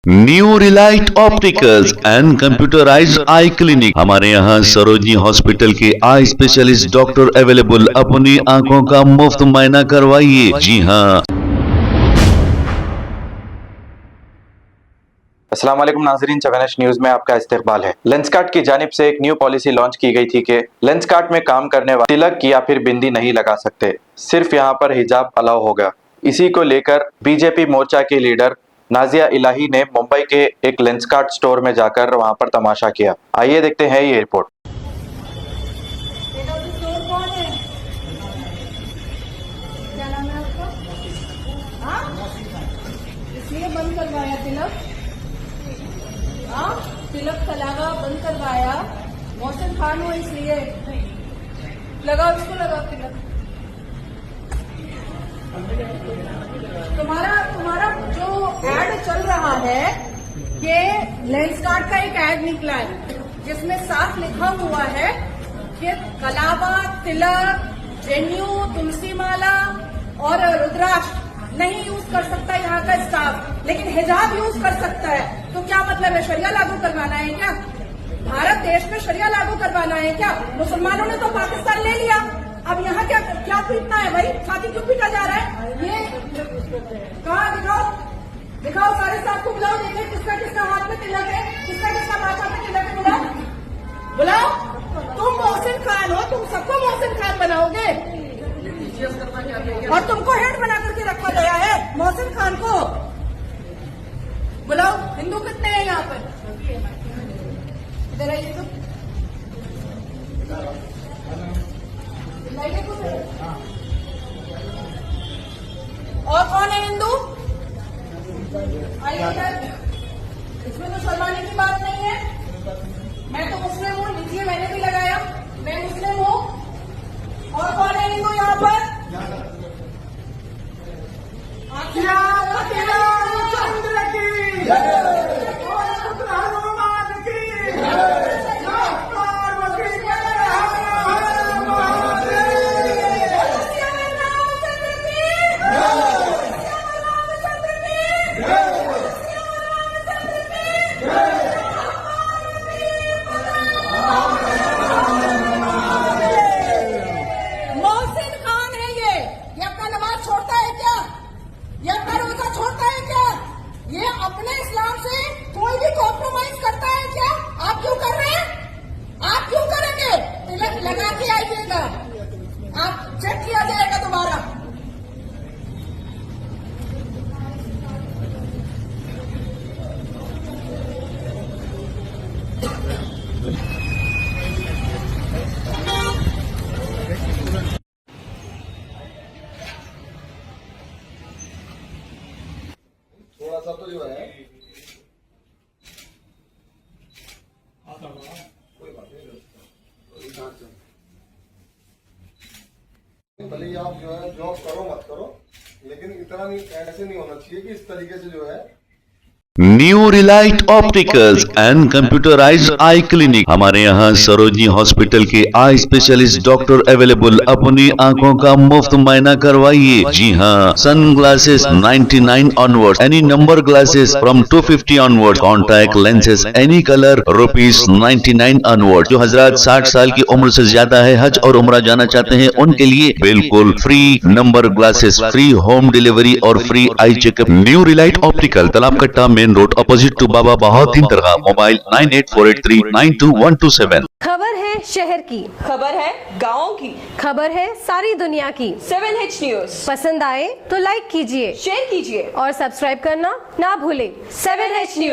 New Relight opticals and computerised I clinic. हमारे यहाँ Sarojini hospital के आई स्पेशलिस्ट डॉक्टर अवेलेबल। अपनी आंखों का मुफ्त मुआयना करवाइए। जी हाँ। अस्सलाम वालेकुम नाज़रीन, 7H न्यूज़ में आपका इस्तकबाल है। लेंसकार्ट की जानिब से एक न्यू पॉलिसी लॉन्च की गई थी कि लेंसकार्ट में काम करने वाले तिलक या फिर बिंदी नहीं लगा सकते, सिर्फ यहाँ पर हिजाब अलाउ होगा। इसी को लेकर बीजेपी मोर्चा के लीडर नाजिया इलाही ने मुंबई के एक लेंसकार्ट स्टोर में जाकर वहाँ पर तमाशा किया। आइए देखते हैं ये रिपोर्ट। इसलिए बंद करवाया तिलक, तिलक तलावा बंद करवाया मोहसिन खान हो, इसलिए लगाओ, इसको लगाओ तिलक। तुम्हारा जो एड चल रहा है कि लेंसकार्ट का एक एड निकला है जिसमें साफ लिखा हुआ है कि कलावा, तिलक, जेन्यू, तुलसी माला और रुद्राक्ष नहीं यूज कर सकता यहाँ का स्टाफ, लेकिन हिजाब यूज कर सकता है। तो क्या मतलब है, शरिया लागू करवाना है क्या? भारत देश में शरिया लागू करवाना है क्या? मुसलमानों ने तो पाकिस्तान ले लिया, अब यहाँ क्या पीटना है भाई? छाती क्यों पीटा जा रहा है? ये कहाँ दिखाओ सारे साथ को बुलाओ, देखें किसका किसका हाथ में तिलक है, किसका किसका माथा में तिलक है। बुलाओ। तुम मोहसिन खान हो, तुम सबको मोहसिन खान बनाओगे और तुमको हेड बना करके रखा गया है मोहसिन खान को। बुलाओ। हिंदू कितने हैं यहाँ पर? इधर आइए तुम। और कौन है हिंदू? आइए इधर। इसमें तो शर्माने की बात नहीं है। मैं तो मुस्लिम हूँ, लीजिए, मैंने भी लगाया, मैं मुस्लिम हूँ। और कौन है हिंदू यहाँ पर? अपने इस्लाम से कोई भी कॉम्प्रोमाइज करता है क्या? आप क्यों कर रहे हैं? आप क्यों करेंगे? तिलक लगा के आइएगा, आप चेक किया जाएगा दोबारा। थोड़ा सा तो जो है कोई बात नहीं, भले ही आप जो है जॉब करो मत करो, लेकिन इतना नहीं, ऐसे नहीं होना चाहिए कि इस तरीके से जो है। New Relight opticals and computerised I clinic. हमारे यहाँ सरोजनी हॉस्पिटल के आई स्पेशलिस्ट डॉक्टर अवेलेबल। अपनी आंखों का मुफ्त मुआयना करवाइए। जी हाँ। Sunglasses 99 onward, any number glasses from 250 onward, contact lenses any colour ₹99 onward. जो हजरात 60 साल की उम्र से ज्यादा है, हज और उम्रा जाना चाहते हैं, उनके लिए बिल्कुल free number glasses, free home delivery और free eye checkup. New relight optical, Talab Katta, main road, opposite to Baba Bahauddin dargah. Mobile 9848392127। खबर है शहर की, खबर है गाँव की, खबर है सारी दुनिया की। 7H न्यूज़ पसंद आए तो लाइक कीजिए, शेयर कीजिए और सब्सक्राइब करना ना भूलें। 7H news.